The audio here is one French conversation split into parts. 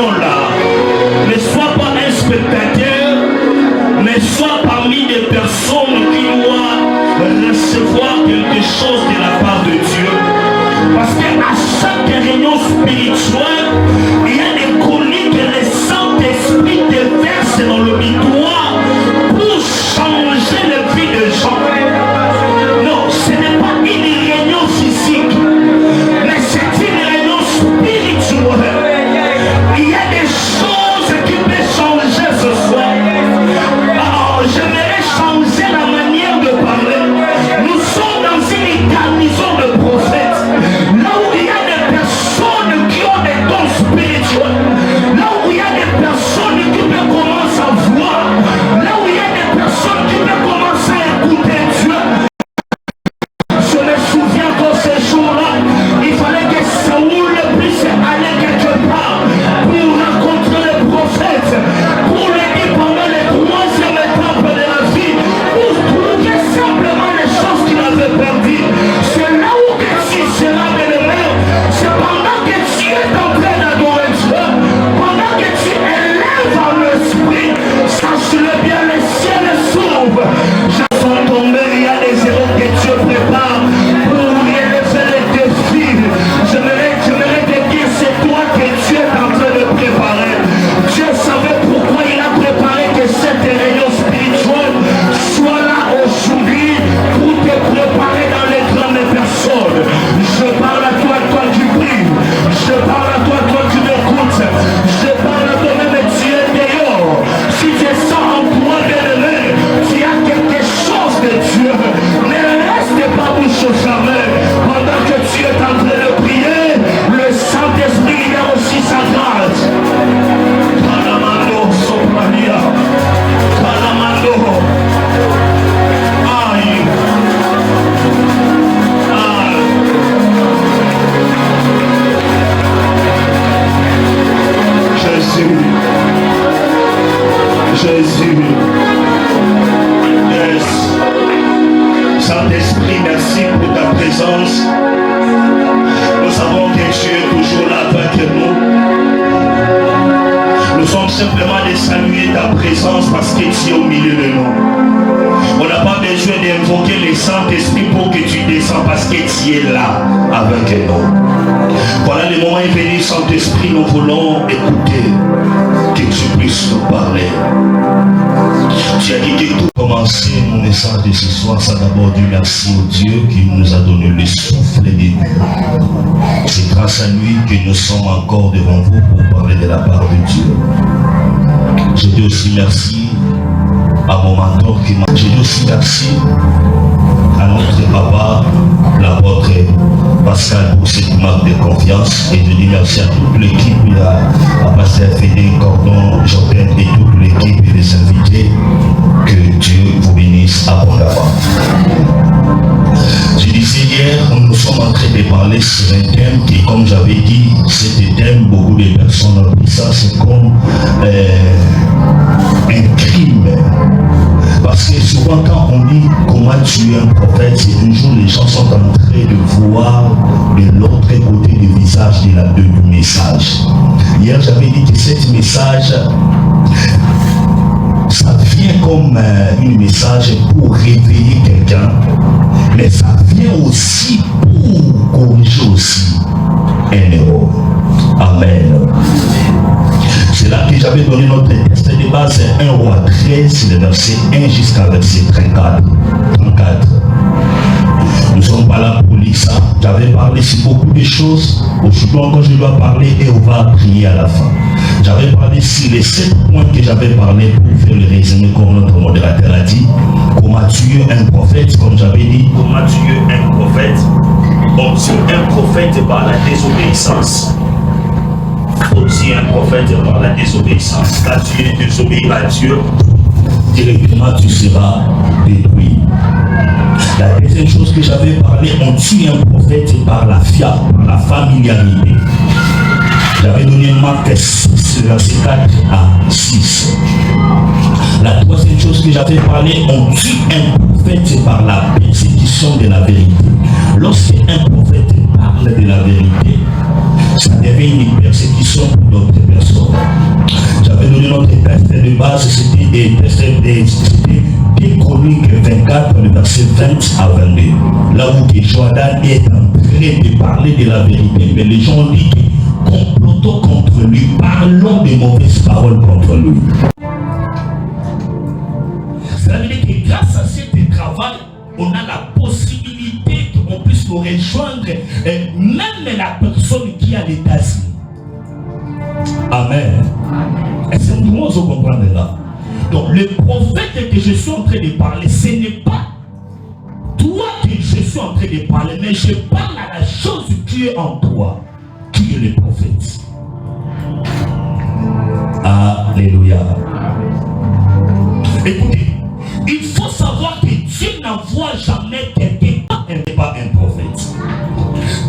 réunion-là ne soit pas un spectateur, mais soit parmi des personnes qui doivent recevoir quelque chose de la part de Dieu. Parce qu'à chaque réunion spirituelle, il y a des chroniques que le Saint-Esprit déverse dans le miroir pour changer la vie des gens. Non, ce n'est pas une réunion physique, mais c'est une réunion spirituelle. Il y a des choses qui peuvent changer ce soir. Alors, j'aimerais changer la manière de parler. Nous sommes dans une garnison de prophètes. Là où il y a des personnes qui ont des dons spirituels. Là où il y a des personnes qui peuvent commencer à voir. Là où il y a des personnes qui peuvent commencer à écouter Dieu. Je me souviens qu'en ce jour-là, il fallait que Saoul puisse aller quelque part pour rencontrer le prophète, pour lui dire pendant les 3e étape de la vie, pour trouver simplement les choses qu'il avait perdues. C'est là où que tu seras béni. C'est pendant que tu es en train d'adorer Dieu, pendant que tu élèves en l'esprit, sache-le bien, le ciel s'ouvre. Je sens tomber, il y a des héros que Dieu prépare pour élever les défis. J'aimerais te dire, c'est toi que Dieu est en train de préparer. Dieu savait pourquoi il a préparé que cette réunion spirituelle soit là aujourd'hui pour te préparer dans les grandes personnes. Je parle à toi qui prie. Je parle à toi qui m'écoutes. Je parle à toi même tu es dehors. Si tu sens en toi bien-aimé, tu as quelque chose de Dieu. Ne reste pas bouche fermée. Pendant que tu es en train de prier, le Saint-Esprit il a aussi sa grâce. Calamando soprania. Calamando. Aïe. Jésus. Yes. Saint-Esprit, merci pour ta présence. Nous savons que tu es toujours là avec nous. Nous sommes simplement de saluer ta présence parce que tu es au milieu de nous. On n'a pas besoin d'invoquer le Saint-Esprit pour que tu descends parce que tu es là avec nous. Voilà, le moment est venu, Saint-Esprit, nous voulons écouter, que tu puisses nous parler. Tu as dit que tout commencer mon message de ce soir, ça d'abord dire merci au Dieu qui nous a donné le souffle de vie. C'est grâce à lui que nous sommes encore devant vous pour parler de la part de Dieu. Je dis aussi merci à mon mentor qui m'a... Je dis aussi merci à notre papa, l'apôtre Pascal, pour cette marque de confiance. Et je dis merci à toute l'équipe, à Pasteur Fédé, Cordon, Jordan et toute l'équipe et les invités. Que Dieu vous bénisse abondamment. Je disais hier, nous sommes en train de parler sur un thème et comme j'avais dit, cet thème, beaucoup de personnes ont pris ça, c'est comme un crime. Parce que souvent quand on dit comment tuer un prophète, c'est toujours les gens sont en train de voir de l'autre côté du visage du message. Hier j'avais dit que ce message, ça vient comme un message pour réveiller quelqu'un, mais ça vient aussi pour corriger aussi un héros. Amen. C'est là que j'avais donné notre texte de base, c'est 1 Roi 13, le verset 1 jusqu'à verset 34. Nous ne sommes pas là pour lire ça. J'avais parlé sur beaucoup de choses. Aujourd'hui encore, je dois parler et on va prier à la fin. J'avais parlé sur les 7 points que j'avais parlé pour faire le résumé comme notre modérateur a dit. Comment tuer un prophète, comme j'avais dit. Comment tuer un prophète. On tue un prophète par la désobéissance. On tue un prophète par la désobéissance. Quand tu désobéis à Dieu, directement tu seras détruit. La deuxième chose que j'avais parlé, on tue un prophète par la fiat, par la familiarité. J'avais donné Marc 6, verset 4 à 6. La troisième chose que j'avais parlé, on tue un prophète par la persécution de la vérité. Lorsque un prophète parle de la vérité, ça devient une persécution pour d'autres personnes. J'avais donné notre texte de base, c'était des Chroniques 24, le verset 20 à 22. Là où Joadan est en train de parler de la vérité, mais les gens ont dit que complotons contre lui, parlons des mauvaises paroles contre lui. Ça veut dire que grâce à ce travail, on a la possibilité qu'on puisse nous rejoindre, même la personne qui est à l'État-Unis. Amen. Est-ce que nous comprenons là? Donc le prophète que je suis en train de parler, ce n'est pas toi que je suis en train de parler, mais je parle à la chose qui est en toi, qui est le prophète. Alléluia. Écoutez, il faut savoir que Dieu n'envoie jamais quelqu'un qui n'est pas un prophète.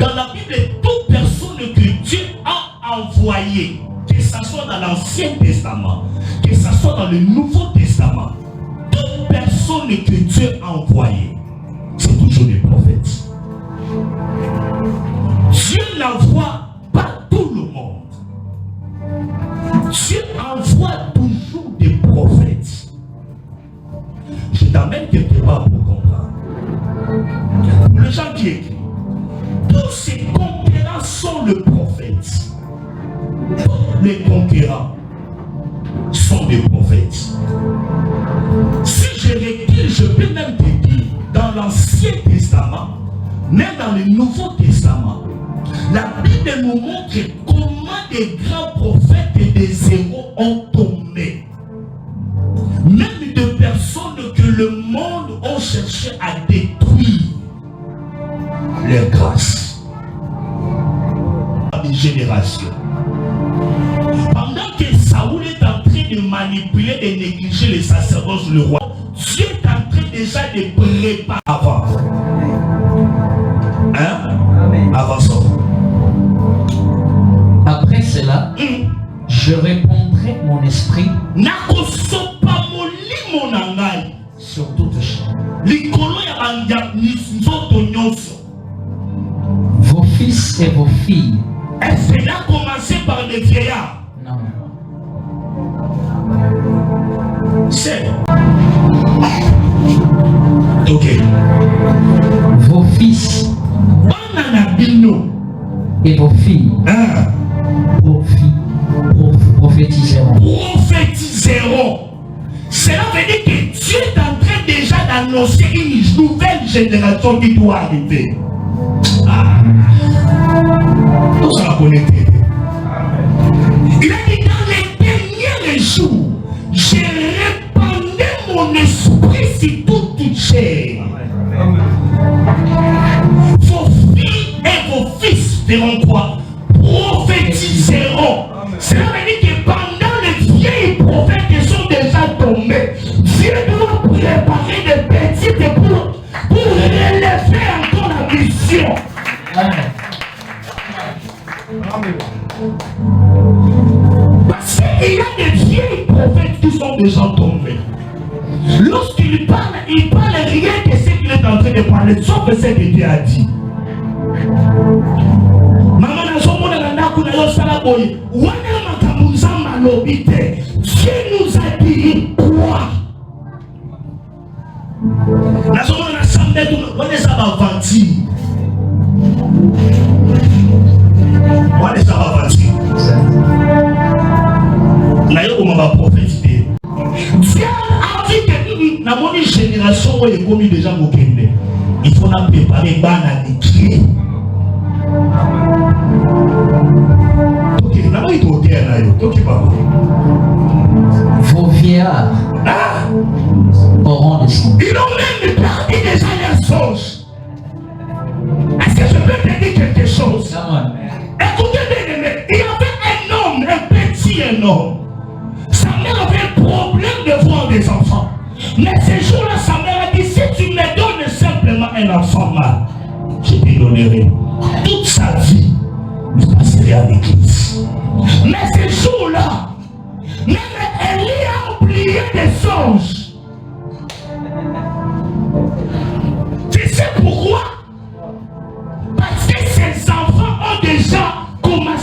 Dans la Bible, toute personne que Dieu a envoyée, que ce soit dans l'Ancien Testament, que ce soit dans le Nouveau Testament, toute personne que Dieu a envoyée, c'est toujours des prophètes. Dieu n'envoie pas tout le monde. Dieu envoie toujours des prophètes. Je t'amène quelque part pour comprendre. Pour les gens qui écrivent, tous ces conquérants sont le prophète. Tous les conquérants sont des prophètes. Si je recule, je peux même te dire, dans l'Ancien Testament, même dans le Nouveau Testament, la Bible nous montre comment des grands prophètes et des héros ont tombé. Même de personnes que le monde a cherché à détruire leur grâce. Des générations. Pendant que Saoul est en train de manipuler et négliger les sacerdoces, le roi, Dieu est en train déjà de préparer avant. Hein? Avant ça. Après cela, je répondrai mon esprit sur toute chair. Vos fils et vos filles. Est-ce qu'elle a commencé par les vieillards? Non. C'est. Ok. Vos fils et vos filles. Prophétiseront. Prophétiseront. Cela veut dire que Dieu est en train déjà d'annoncer une nouvelle génération qui doit arriver. Tout ça connecté. Il a dit dans les derniers jours, je répandrai mon esprit sur toute chair. Vos filles et vos fils feront quoi? Prophétiseront. Cela veut dire que pendant les vieilles prophètes qui sont déjà tombés, Dieu doit préparer des petites pour relever encore la mission. Parce qu'il y a des vieilles prophètes qui sont déjà tombés. Lorsqu'il parle rien que ce qu'il est en train de parler, sauf ce que Dieu a dit. Maman n'a Dieu nous a dit quoi? Dieu a dit que dans mon génération où il est commis déjà Mokende, il faut préparer Bana Nikié. Vos vieillards auront des songes. Ils ont même perdu déjà leurs songes. Est-ce que je peux te dire quelque chose? Écoutez bien, il y avait un homme, un petit homme. Sa mère avait un problème de voir des enfants. Mais ce jour-là, sa mère a dit, si tu me donnes simplement un enfant mâle, je te donnerai toute sa vie. Je passerai à l'église. Mais ce jour-là, même Élie a oublié des songes. Tu sais pourquoi? Parce que ses enfants ont déjà commencé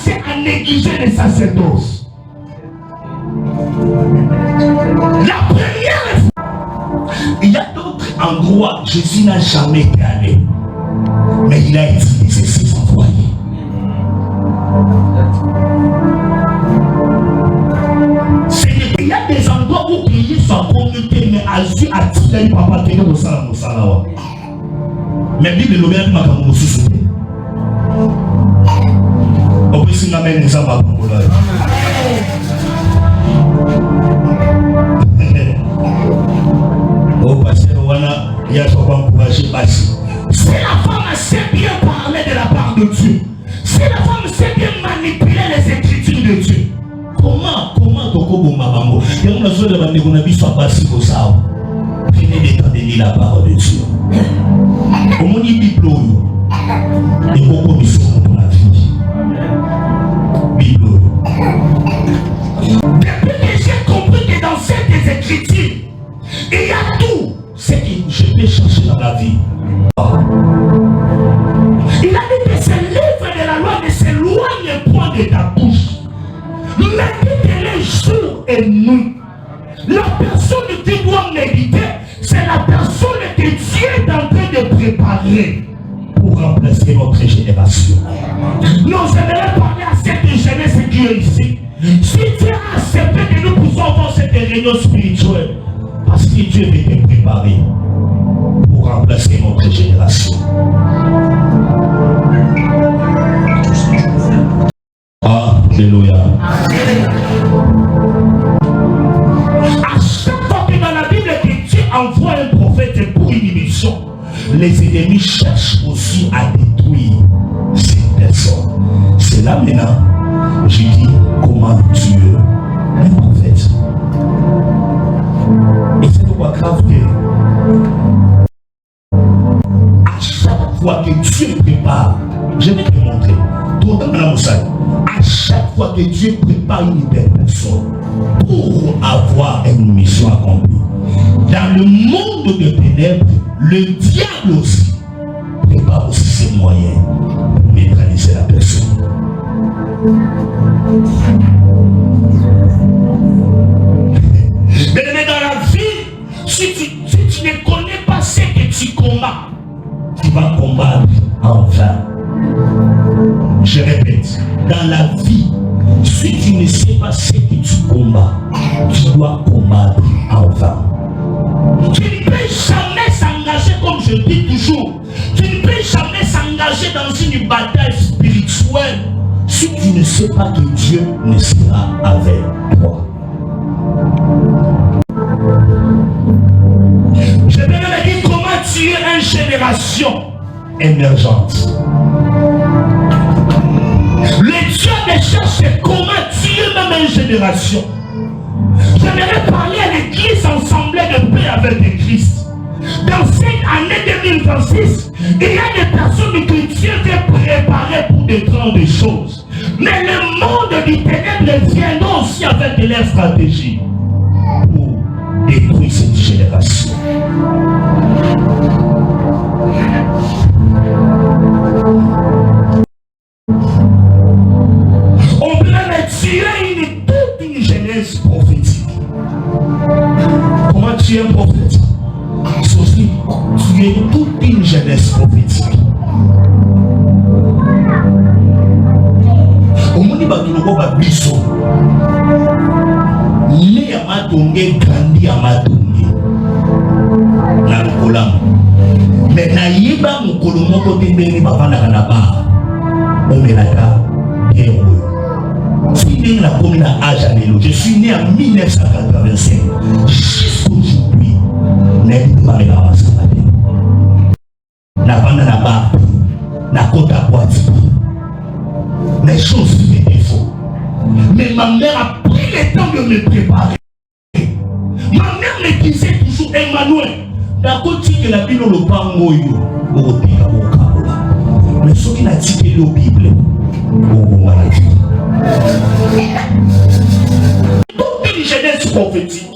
pourquoi Jésus n'a jamais été allé. Mais il a utilisé ses envoyés. Il y a des endroits où il soit communauté, mais Azu a tiré papa qui est au Salawa. Mais Bible le bien m'a comme aussi. On peut s'y amener ça va pour là. Au pasteur Wana, il y a trop encouragé Bassi. Si la femme sait bien parler de la part de Dieu, si la femme sait bien manipuler les écritures de Dieu, comment Toko Mabango, et on a besoin de demander qu'on a vu soit Bassi pour ça. Prenez le temps de lire la parole de Dieu. Comment il Bible et beaucoup de choses pour la vie. Bible. Depuis que j'ai compris que dans cette écritures, il y a tout ce que je peux chercher dans la vie. Il a dit que ce livre de la loi ne s'éloigne point de ta bouche. Médite-les jour et nuit. La personne qui doit méditer, c'est la personne que Dieu est en train de préparer pour remplacer notre génération. Nous aimerions parler à cette jeunesse qui est ici. Si Dieu a accepté que nous puissions avoir cette réunion spirituelle, parce que Dieu veut te préparer pour remplacer notre génération. Alléluia. À chaque fois que dans la Bible que Dieu envoie un prophète pour une mission, les ennemis cherchent aussi à détruire cette personne. C'est là maintenant, je dis comment Dieu est un prophète. Et c'est pourquoi grave que à chaque fois que Dieu prépare, je vais te montrer, à chaque fois que Dieu prépare une personne pour avoir une mission accomplie, dans le monde de ténèbres, le diable aussi prépare aussi ses moyens pour neutraliser la personne. Mais dans la vie, si tu ne connais pas ce que tu combats, tu vas combattre en vain. Je répète, dans la vie, si tu ne sais pas ce que tu combats, tu dois combattre en vain. Tu ne peux jamais s'engager, comme je dis toujours, tu ne peux jamais s'engager dans une bataille spirituelle si tu ne sais pas que Dieu ne sera avec toi. Je vais me dire comment tuer une génération émergente. Le diable cherche comment tuer même une génération. J'aimerais parler à l'église assemblée de paix avec le Christ. Dans cette année 2026, il y a des personnes que Dieu veut préparer pour de grandes choses. Mais le monde du ténèbre viendra aussi avec leur stratégie pour détruire cette génération. On peut même tuer toute une jeunesse prophétique. Comment tuer un prophète? C'est aussi tuer toute une jeunesse prophétique. Au monde batuloko babiso. Né à Matonge, grandi à Matonge. Na lokolam. Mais na yeba mokolo moko te mbeli bavanda na ba. Omelaka héros. Si la commune à âge à l'élo, je suis né en 1985. Jusqu'aujourd'hui, n'est pas la masse. N'a pas la barre, n'a pas la boîte. Les choses sont des défauts. Mais ma mère a pris le temps de me préparer. Ma mère me disait toujours, Emmanuel, d'accord, tu que la Bible le pango yo, au tika au kabola. Mais ce qui n'a tiré la Bible, au maladie. Toute une jeunesse prophétique.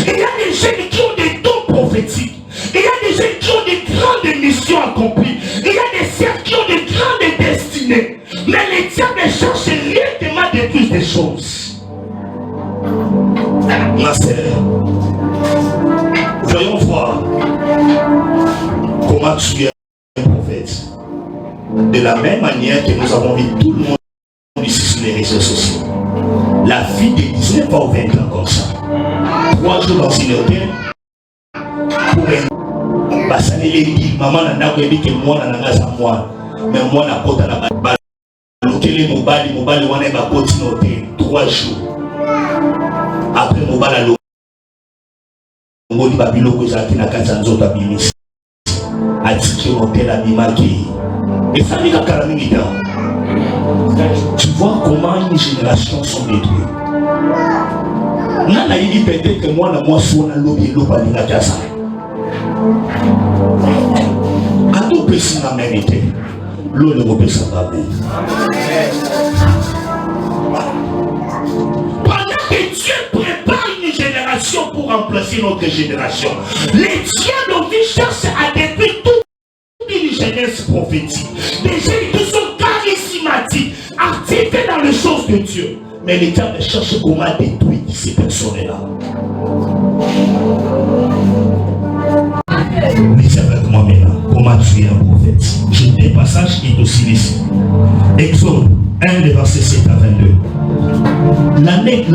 Il y a des jeunes qui ont des dons prophétiques. Il y a des jeunes qui ont des grandes missions accomplies. Il y a des sœurs qui ont des grandes destinées. Mais les diables cherchent rien de détruire des choses. Ma sœur, voyons voir. comment tuer un prophète. De la même manière que nous avons vu tout le monde ici sur les réseaux sociaux. La fille de 19 ou 20 ans comme ça. 3 jours dans une hôtel. Pour un bassané les dit, maman n'a pas dit que moi n'a pas à moi. Mais moi n'a pas à la l'hôtel mobile, on a pas continué 3 jours. Après mobile à l'eau. On dit babilo que j'ai na kanzanzo tabimis. A dit que l'hôtel a bimaki. Et ça dit qu'à Karamimida. Tu vois comment une génération sont détruites. Nana dit peut-être que moi, moi, je suis un lobby, lobby, la casa. À tout petit, la même été. L'eau ne peut pas bien. Pendant que Dieu prépare une génération pour remplacer notre génération, les diables cherchent à détruire toute une jeunesse prophétique. Des jeunes qui sont charismatiques, activés dans les choses de Dieu. Mais les diables cherchent comment détruire ces personnes-là. Lisez avec moi maintenant comment tuer un prophète. J'ai des passages qui est aussi ici. Exode 1, le verset 7 à 22. L'année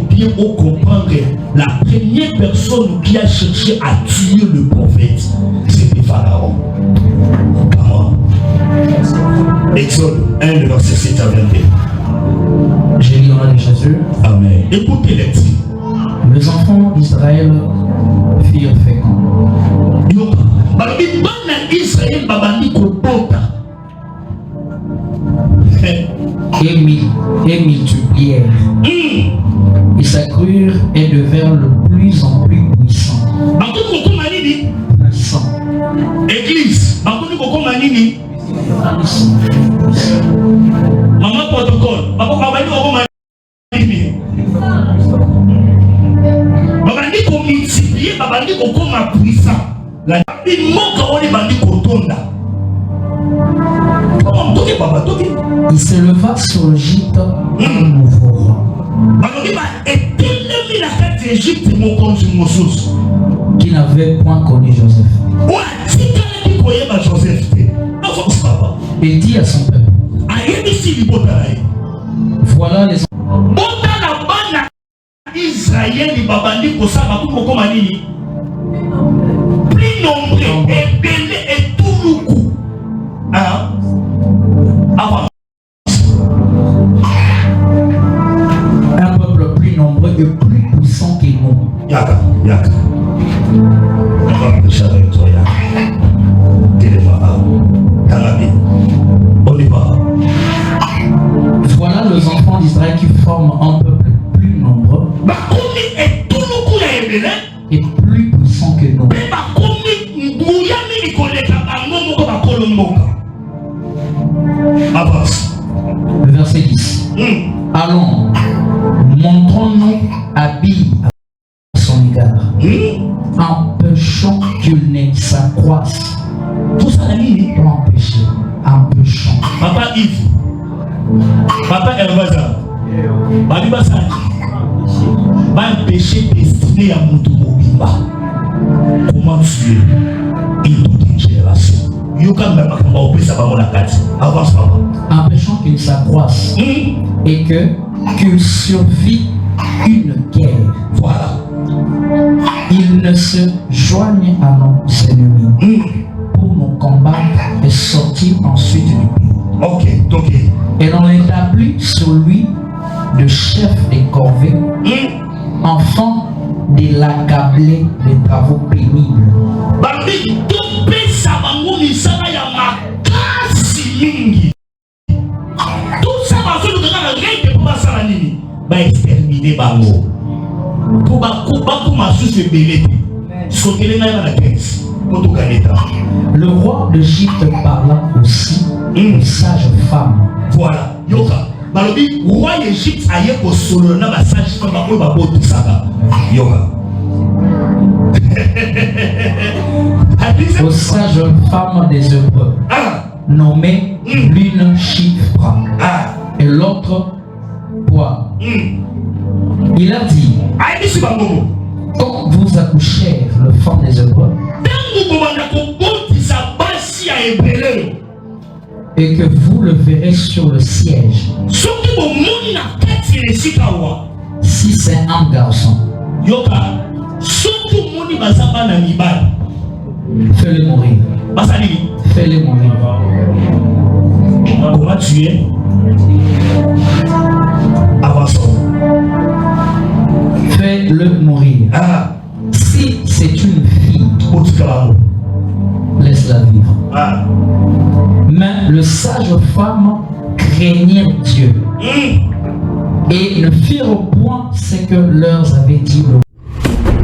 bien pour comprendre la première personne qui a cherché à tuer le prophète, c'était Pharaon. Comment? Exode 1, le verset 7 à 22. J'ai lu dans la Jésus. Amen. Écoutez les petits. Les enfants d'Israël firent fécond. Israël et multiplièrent. Ils s'accrurent et devinrent de plus en plus puissants. Puissants. Église. Maman protocole. Multiplier, puissant. Il se leva sur l'Égypte un nouveau roi qui n'avait point connu Joseph. Il dit à son peuple, voilà les Israël plus nombreux et tout le coup. Un peuple plus nombreux et plus puissant que nous. Yaka. On va prêcher avec toi, Yaka. On y va. Voilà les enfants d'Israël qui forment un peuple plus nombreux et plus puissant que nous. Avance. Le verset 10. Allons, montrons-nous habiles à son égard, empêchons qu'il ne s'accroisse. Tout ça, la ligne. Empêcher, empêchons. Papa Yves, Papa Herbaza, Babi Bassani, un péché destiné à Moutoumobimba. Comment tuer une génération? Avance, papa. Empêchons qu'il s'accroisse et qu'il survit une guerre. Voilà. Il ne se joigne à nos ennemis pour nous combattre et sortir ensuite du pays. Ok. Et l'on établit sur lui de chef des corvées, enfant de l'accabler des travaux pénibles. Tout ça va se faire pour ça nini va exterminer bango pour ma sous se belé sokelé na la 15 pour tout gagner temps. Le roi d'Égypte parla aussi aux sages femmes. Voilà yoka balobi roi d'Égypte aye ko solo na ba sage femme ba ko ba botu saka yoka aux sages femmes des Hébreux nommées l'une Shipra et l'autre Poids. Il a dit, quand vous accouchez le femme des Hébreux, et que vous le verrez sur le siège. Si c'est un garçon, fais-le mourir. Fais-le mourir. Comment tu es? Avançons. Fais-le mourir. Si c'est une fille, laisse-la vivre. Mais le sage femme craignait Dieu et ne firent point ce que leur avait dit le